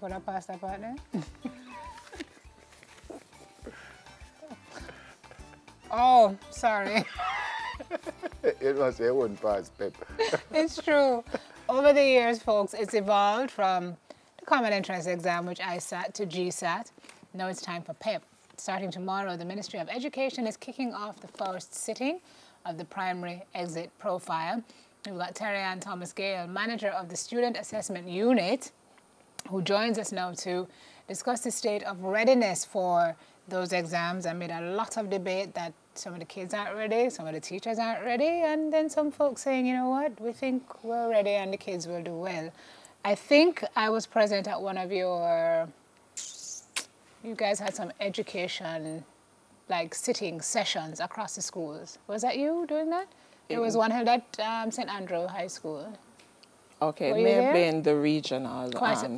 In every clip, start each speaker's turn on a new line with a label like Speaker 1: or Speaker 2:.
Speaker 1: could have passed that part then? Oh, sorry.
Speaker 2: It must say it wouldn't pass, PEP.
Speaker 1: It's true. Over the years, folks, it's evolved from the Common Entrance Exam, which I sat, to GSAT. Now it's time for PEP. Starting tomorrow, the Ministry of Education is kicking off the first sitting of the primary exit profile. We've got Terry Ann Thomas Gale, manager of the Student Assessment Unit, who joins us now to discuss the state of readiness for those exams, amid a lot of debate that some of the kids aren't ready, some of the teachers aren't ready, and then some folks saying, you know what, we think we're ready and the kids will do well. I think I was present at one of you guys had some education, like sitting sessions across the schools. Was that you doing that? It was one held at St. Andrew High School.
Speaker 3: Okay, it may have been the regional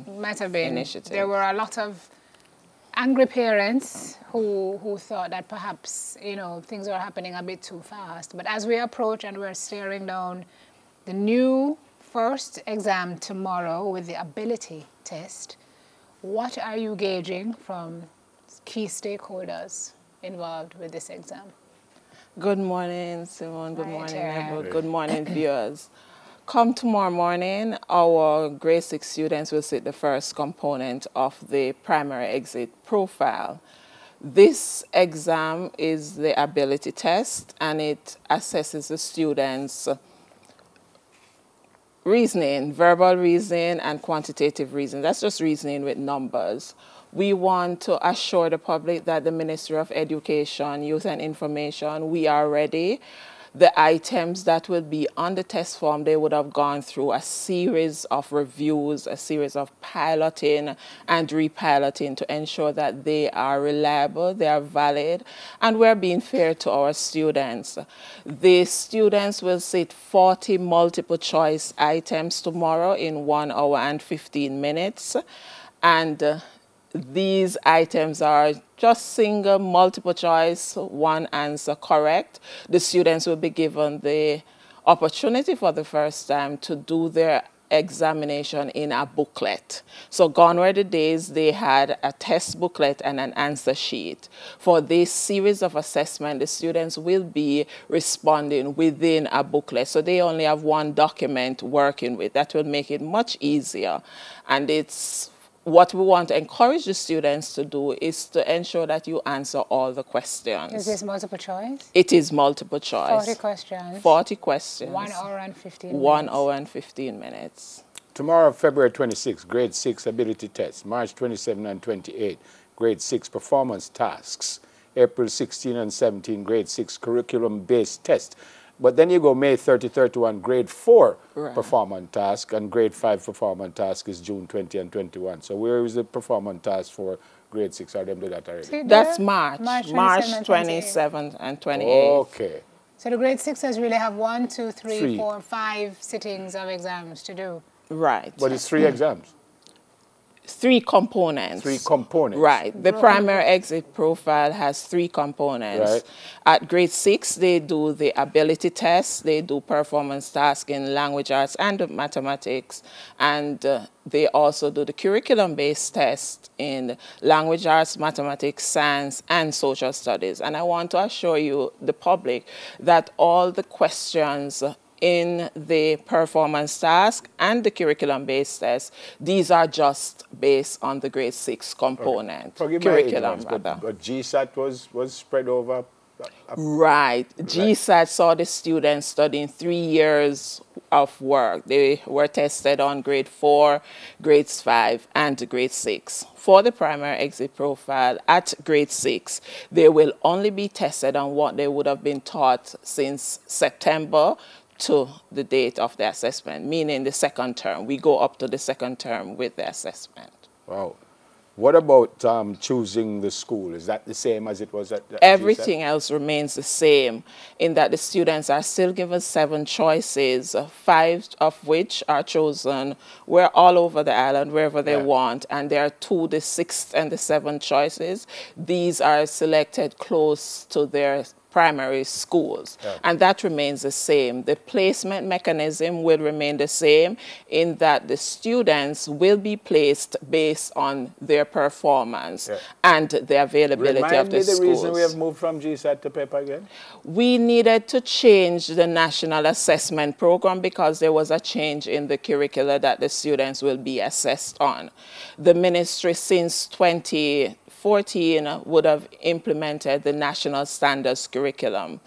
Speaker 1: might have been.
Speaker 3: initiative.
Speaker 1: There were a lot of angry parents who thought that perhaps, you know, things were happening a bit too fast. But as we approach and we're staring down the new first exam tomorrow with the ability test, what are you gauging from key stakeholders involved with this exam?
Speaker 3: Good morning, Simone. Good morning,
Speaker 1: Tara.
Speaker 3: everyone. Good morning, viewers. Come tomorrow morning, our grade 6 students will sit the first component of the primary exit profile. This exam is the ability test, and it assesses the students' reasoning, verbal reasoning and quantitative reasoning. That's just reasoning with numbers. We want to assure the public that the Ministry of Education, Youth and Information, we are ready. The items that will be on the test form, they would have gone through a series of reviews, a series of piloting and repiloting to ensure that they are reliable, they are valid, and we're being fair to our students. The students will sit 40 multiple choice items tomorrow in 1 hour and 15 minutes. And these items are just single, multiple choice, one answer correct. The students will be given the opportunity for the first time to do their examination in a booklet. So gone were the days they had a test booklet and an answer sheet. For this series of assessment, the students will be responding within a booklet. So they only have one document working with. That will make it much easier. And it's what we want to encourage the students to do is to ensure that you answer all the questions.
Speaker 1: Is this multiple choice?
Speaker 3: It is multiple choice.
Speaker 1: 40 questions.
Speaker 3: 40 questions.
Speaker 1: 1 hour and 15 minutes.
Speaker 3: 1 hour and 15 minutes.
Speaker 2: Tomorrow, February 26, grade 6 ability test. March 27 and 28, grade 6 performance tasks. April 16 and 17, grade 6 curriculum-based test. But then you go May 30, 31, grade 4 performance task, and grade 5 performance task is June 20 and 21. So where is the performance task for grade 6? Are them do that already?
Speaker 1: See,
Speaker 3: That's March.
Speaker 1: March
Speaker 3: March
Speaker 1: 27
Speaker 3: and 28.
Speaker 2: Okay.
Speaker 1: So the grade 6ers really have 1, 2, 3, 4, 5 sittings of exams to do.
Speaker 3: Right.
Speaker 2: But it's 3 exams.
Speaker 3: 3 components.
Speaker 2: 3 components.
Speaker 3: Right. The primary exit profile has 3 components.
Speaker 2: Right.
Speaker 3: At grade 6, they do the ability test, they do performance tasks in language arts and mathematics, and they also do the curriculum-based test in language arts, mathematics, science, and social studies. And I want to assure you, the public, that all the questions in the performance task and the curriculum-based test, these are just based on the grade 6 component.
Speaker 2: Forgive
Speaker 3: curriculum,
Speaker 2: my ignorance, but GSAT was spread over.
Speaker 3: Right. GSAT saw the students studying 3 years of work. They were tested on grade 4, grades 5, and grade 6. For the primary exit profile at grade 6, they will only be tested on what they would have been taught since September to the date of the assessment, meaning the second term. We go up to the second term with the assessment.
Speaker 2: Wow. What about choosing the school? Is that the same as it was at
Speaker 3: Everything else remains the same in that the students are still given 7 choices, 5 of which are chosen where all over the island, wherever they want, and there are 2, the 6th and the 7th choices. These are selected close to their primary schools. And that remains the same. The placement mechanism will remain the same in that the students will be placed based on their performance and the availability of the schools.
Speaker 2: Remind me the reason we have moved from GSAT to PEP again?
Speaker 3: We needed to change the national assessment program because there was a change in the curricula that the students will be assessed on. The ministry since 2014 would have implemented the national standards curriculum.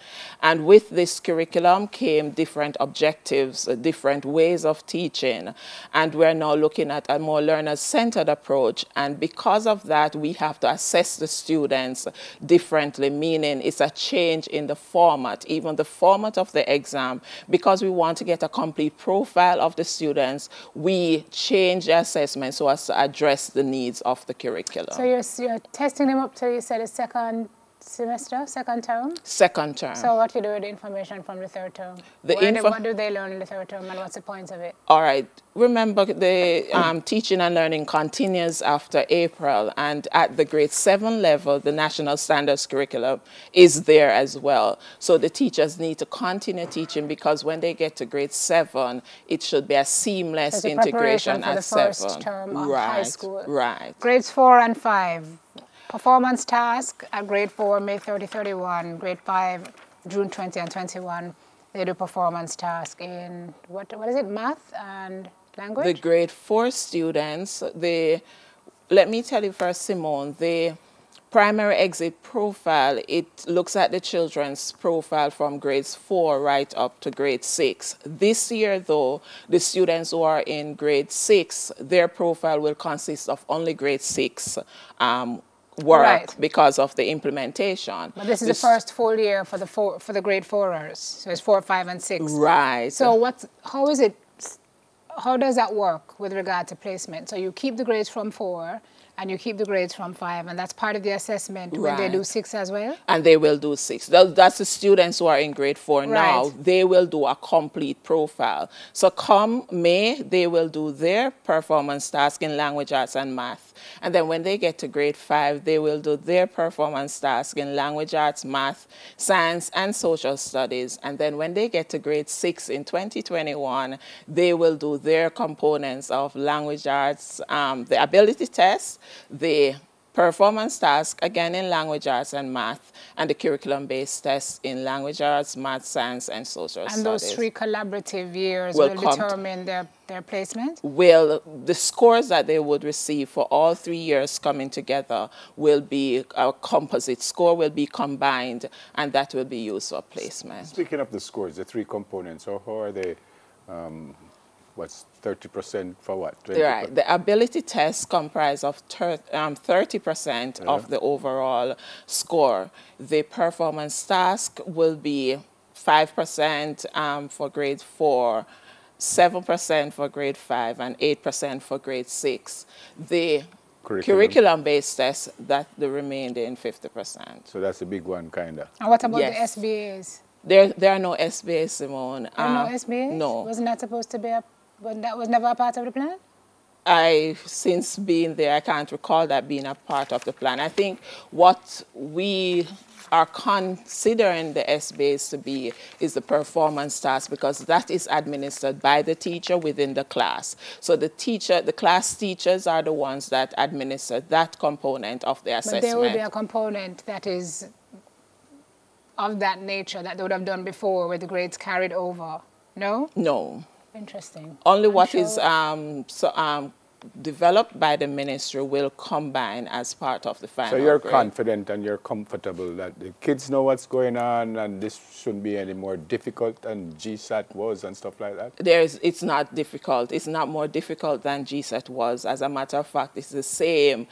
Speaker 3: And with this curriculum came different objectives, different ways of teaching. And we're now looking at a more learner-centered approach. And because of that, we have to assess the students differently, meaning it's a change in the format, even the format of the exam. Because we want to get a complete profile of the students, we change the assessment so as to address the needs of the curriculum.
Speaker 1: So you're testing them up till you said a second semester, second term?
Speaker 3: Second term.
Speaker 1: So what you do with the information from the third term? What do they learn in the third term and what's the point of it?
Speaker 3: All right. Remember, the teaching and learning continues after April, and at the grade 7 level, the national standards curriculum is there as well. So the teachers need to continue teaching because when they get to grade 7, it should be a seamless integration at 7.
Speaker 1: For the first term of high school.
Speaker 3: Right.
Speaker 1: Grades 4 and 5. Performance task at grade 4, May 30, 31. Grade 5, June 20 and 21. They do performance task in, what is it, math and language?
Speaker 3: The grade 4 students, let me tell you first, Simone, the primary exit profile, it looks at the children's profile from grades 4 right up to grade 6. This year, though, the students who are in grade 6, their profile will consist of only grade 6 work because of the implementation.
Speaker 1: But this is the first full year for the grade 4ers. So it's 4, 5, and 6.
Speaker 3: Right.
Speaker 1: So how does that work with regard to placement? So you keep the grades from 4 and you keep the grades from 5, and that's part of the assessment when they do 6 as well?
Speaker 3: And they will do 6. That's the students who are in grade 4 now. They will do a complete profile. So come May, they will do their performance task in language, arts, and math. And then when they get to grade 5, they will do their performance task in language, arts, math, science, and social studies. And then when they get to grade 6 in 2021, they will do their components of language, arts, the ability test, the performance task, again in language, arts, and math, and the curriculum-based tests in language, arts, math, science, and social studies.
Speaker 1: And those 3 collaborative years will determine their placement?
Speaker 3: The scores that they would receive for all 3 years coming together will be a composite score, will be combined, and that will be used for placement.
Speaker 2: Speaking of the scores, the 3 components, how are they? What's 30% for what? 20%?
Speaker 3: Right. The ability tests comprise of 30% of the overall score. The performance task will be 5% for grade 4, 7% for grade 5, and 8% for grade 6. The curriculum-based tests, that the remaining 50%.
Speaker 2: So that's a big one, kind of.
Speaker 1: And what about the SBAs?
Speaker 3: There are no SBAs, Simone.
Speaker 1: There are no SBAs?
Speaker 3: No.
Speaker 1: Wasn't that supposed to be that was never a part of the plan?
Speaker 3: Since being there, I can't recall that being a part of the plan. I think what we are considering the SBAs to be is the performance task, because that is administered by the teacher within the class. So the class teachers are the ones that administer that component of the assessment.
Speaker 1: But there will be a component that is of that nature that they would have done before, where the grades carried over. No?
Speaker 3: No.
Speaker 1: Interesting.
Speaker 3: Only what is developed by the ministry will combine as part of the final
Speaker 2: So you're
Speaker 3: grade.
Speaker 2: confident and you're comfortable that the kids know what's going on and this shouldn't be any more difficult than GSAT was and stuff like that?
Speaker 3: It's not difficult. It's not more difficult than GSAT was. As a matter of fact, it's the same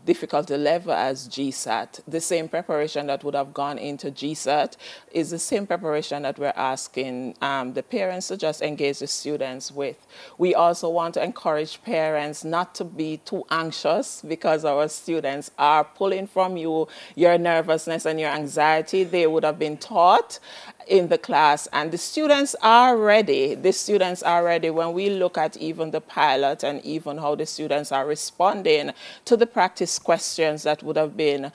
Speaker 3: difficulty level as GSAT. The same preparation that would have gone into GSAT is the same preparation that we're asking the parents to just engage the students with. We also want to encourage parents not to be too anxious, because our students are pulling from you your nervousness and your anxiety. They would have been taught in the class, and the students are ready. The students are ready. When we look at even the pilot and even how the students are responding to the practice questions that would have been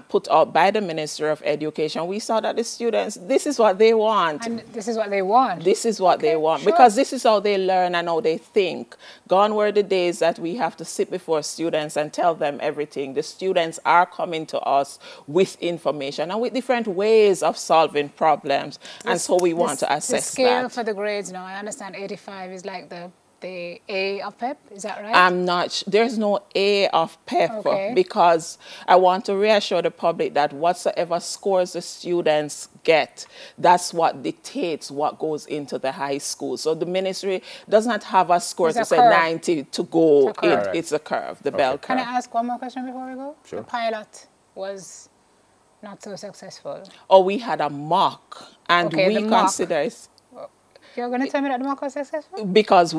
Speaker 3: put out by the Ministry of Education, we saw that the students, this is what they want.
Speaker 1: And this is what they want.
Speaker 3: This is what they want, because this is how they learn and how they think. Gone were the days that we have to sit before students and tell them everything. The students are coming to us with information and with different ways of solving problems. And so we want to assess
Speaker 1: the scale
Speaker 3: that.
Speaker 1: for the grades now, I understand 85 is like the A of PEP, is that right?
Speaker 3: I'm not, there's no A of PEP, because I want to reassure the public that whatsoever scores the students get, that's what dictates what goes into the high school. So the ministry does not have a score to say 90 to go. It's a curve, the bell curve.
Speaker 1: Can I ask one more question before we go?
Speaker 2: Sure.
Speaker 1: The pilot was not so successful.
Speaker 3: Oh, we had a mock, and we consider it.
Speaker 1: You're going to tell me that the mock was successful?
Speaker 3: Because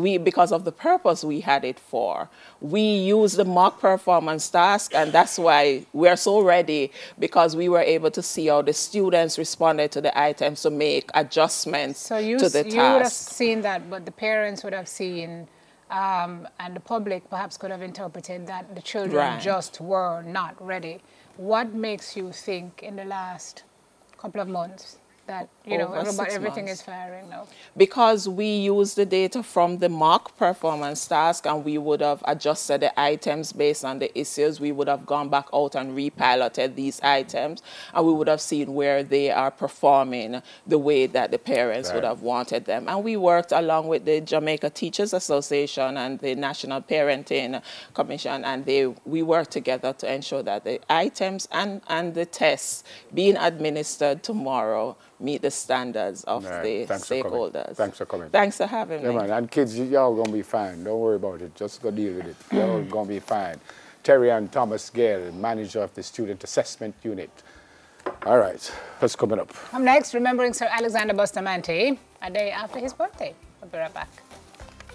Speaker 3: of the purpose we had it for. We used the mock performance task, and that's why we're so ready, because we were able to see how the students responded to the items to make adjustments to the task. So you
Speaker 1: would have seen that, but the parents would have seen, and the public perhaps could have interpreted that the children just were not ready. What makes you think in the last couple of months that, you know, everything is firing now?
Speaker 3: Because we used the data from the mock performance task, and we would have adjusted the items based on the issues. We would have gone back out and repiloted these items, and we would have seen where they are performing the way that the parents would have wanted them. And we worked along with the Jamaica Teachers Association and the National Parenting Commission, and we worked together to ensure that the items and the tests being administered tomorrow meet the standards of the stakeholders.
Speaker 2: Thanks for coming.
Speaker 3: Thanks for having me.
Speaker 2: Man, and kids, y'all going to be fine. Don't worry about it. Just go deal with it. Y'all going to be fine. Terry and Thomas Gale, manager of the Student Assessment Unit. All right, what's coming up?
Speaker 1: Next, remembering Sir Alexander Bustamante, a day after his birthday. I'll be right back.